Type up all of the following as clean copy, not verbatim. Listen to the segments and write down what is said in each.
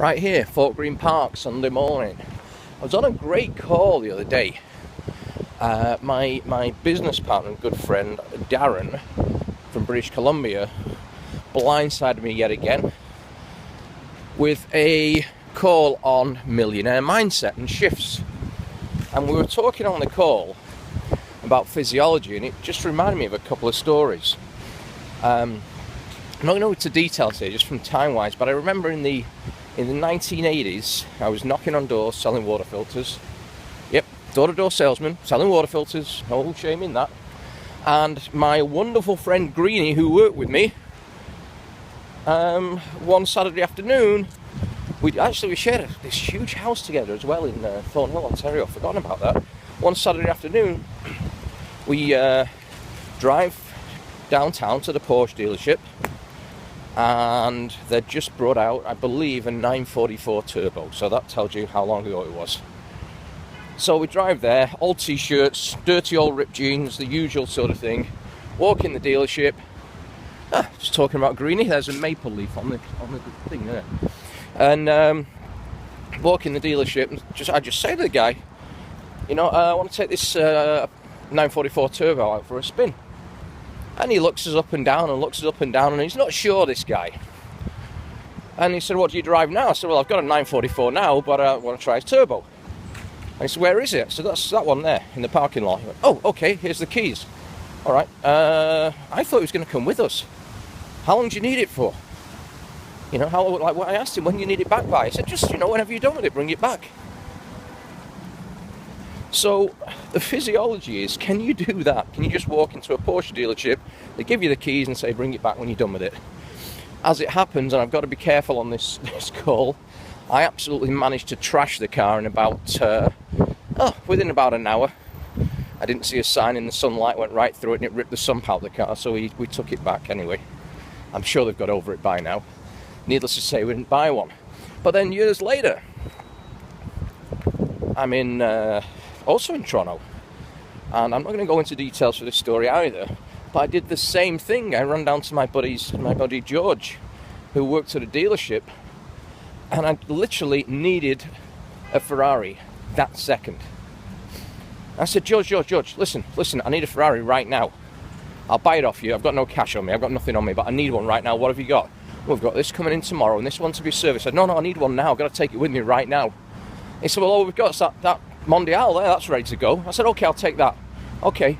right here, Fort Green Park, Sunday morning. I was on a great call the other day. My business partner and good friend, Darren, from British Columbia, blindsided me yet again with a call on millionaire mindset and shifts. And we were talking on the call about physiology, and it just reminded me of a couple of stories. I'm not going to go into details here, just from time-wise, but I remember in the 1980s, I was knocking on doors, selling water filters. Yep, door-to-door salesman, selling water filters, no shame in that. And my wonderful friend Greenie, who worked with me, one Saturday afternoon, we shared this huge house together as well in Thornhill, Ontario. I've forgotten about that. One Saturday afternoon, we drive downtown to the Porsche dealership, and they'd just brought out, I believe, a 944 Turbo. So that tells you how long ago it was. So we drive there, old t-shirts, dirty old ripped jeans, the usual sort of thing. Walk in the dealership. Just talking about Greenie. There's a maple leaf on the thing there. And walk in the dealership, and I just say to the guy, I want to take this 944 Turbo out for a spin. And he looks us up and down, and he's not sure, this guy. And he said, what do you drive now? I said, well, I've got a 944 now, but I want to try his turbo. And he said, where is it? I said, that's that one there, in the parking lot. He went, oh, okay, here's the keys. All right, I thought he was going to come with us. How long do you need it for? I asked him, when do you need it back by? He said, just, whenever you're done with it, bring it back. So the physiology is, can you do that? Can you just walk into a Porsche dealership, they give you the keys and say, bring it back when you're done with it? As it happens, and I've got to be careful on this call, I absolutely managed to trash the car in within about an hour. I didn't see a sign in the sunlight, went right through it, and it ripped the sump out of the car, so we took it back anyway. I'm sure they've got over it by now. Needless to say, we didn't buy one. But then years later, I'm also in Toronto, and I'm not going to go into details for this story either, but I did the same thing. I ran down to my buddy George, who worked at a dealership, and I literally needed a Ferrari that second. I said, George, listen, I need a Ferrari right now. I'll buy it off you. I've got no cash on me, I've got nothing on me, but I need one right now. What have you got? Well, we've got this coming in tomorrow, and this one to be serviced. I said, no, I need one now. I've got to take it with me right now. He said, well, all we've got is that Mondial there, that's ready to go. I said, okay, I'll take that. Okay,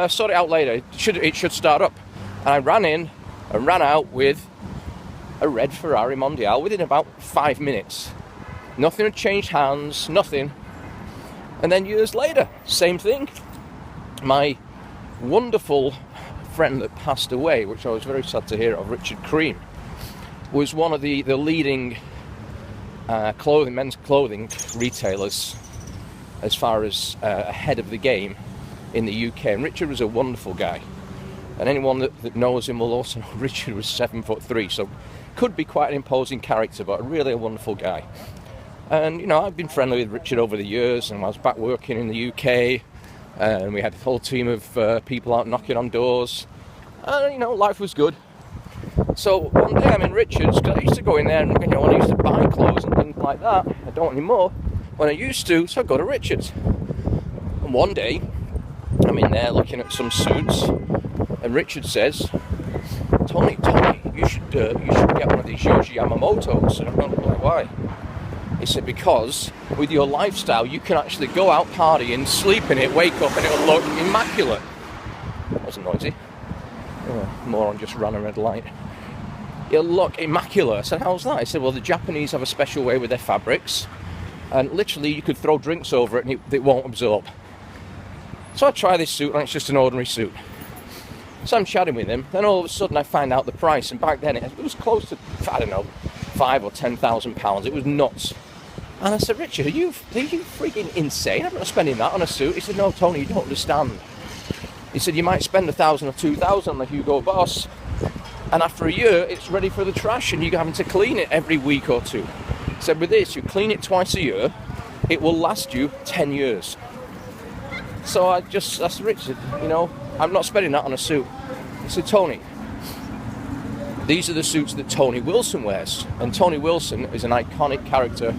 sort it out later. It should start up. And I ran in and ran out with a red Ferrari Mondial within about 5 minutes. Nothing had changed hands, nothing. And then years later, same thing. My wonderful friend that passed away, which I was very sad to hear of, Richard Cream, was one of the leading men's clothing retailers as far as ahead of the game in the UK. And Richard was a wonderful guy. And anyone that knows him will also know Richard was 7'3", so could be quite an imposing character, but really a wonderful guy. And, I've been friendly with Richard over the years, and I was back working in the UK, and we had a whole team of people out knocking on doors, and, life was good. So one day I'm in Richard's, because I used to go in there and, I used to buy clothes and things like that. I don't anymore when I used to, so I go to Richard's. And one day, I'm in there looking at some suits, and Richard says, Tony, you should get one of these Yohji Yamamotos. And I'm like, why? He said, because with your lifestyle, you can actually go out partying, sleep in it, wake up, and it'll look immaculate. That wasn't noisy. More on just ran a red light. It'll look immaculate. I said, how's that? He said, well, the Japanese have a special way with their fabrics, and literally you could throw drinks over it and it won't absorb. So I try this suit, and it's just an ordinary suit. So I'm chatting with him, then all of a sudden I find out the price, and back then it was close to, I don't know, £5,000 or £10,000. It was nuts. And I said, Richard, are you freaking insane? I'm not spending that on a suit. He said, no, Tony, you don't understand. He said, you might spend £1,000 or £2,000 on the Hugo Boss, and after a year, it's ready for the trash, and you're having to clean it every week or two. He said, with this, you clean it twice a year, it will last you 10 years. So I said, Richard, I'm not spending that on a suit. He said, Tony, These are the suits that Tony Wilson wears. And Tony Wilson is an iconic character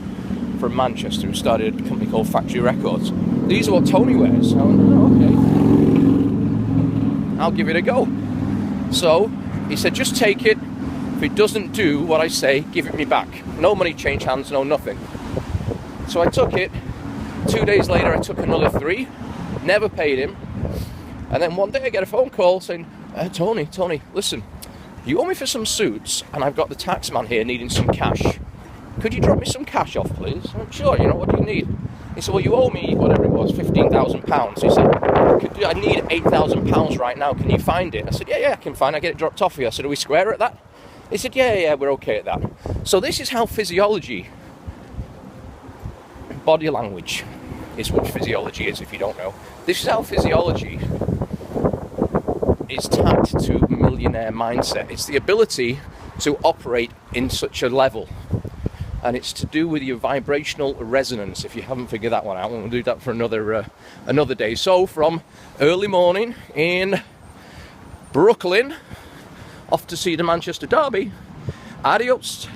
from Manchester who started a company called Factory Records. These are what Tony wears. I went, oh, okay, I'll give it a go. So he said, just take it. If it doesn't do what I say, give it me back. No money change hands, no nothing. So I took it. 2 days later, I took another 3. Never paid him. And then one day I get a phone call saying, Tony, listen, you owe me for some suits, and I've got the tax man here needing some cash. Could you drop me some cash off, please? I'm sure, what do you need? He said, well, you owe me, whatever it was, £15,000. He said, I need £8,000 right now. Can you find it? I said, yeah, I can find it. I get it dropped off for you. I said, are we square at that? He said, yeah, we're okay at that. So this is how physiology, body language, is what physiology is, if you don't know. This is how physiology is tapped to millionaire mindset. It's the ability to operate in such a level. And it's to do with your vibrational resonance. If you haven't figured that one out, we'll do that for another day. So from early morning in Brooklyn, off to see the Manchester Derby. Adios.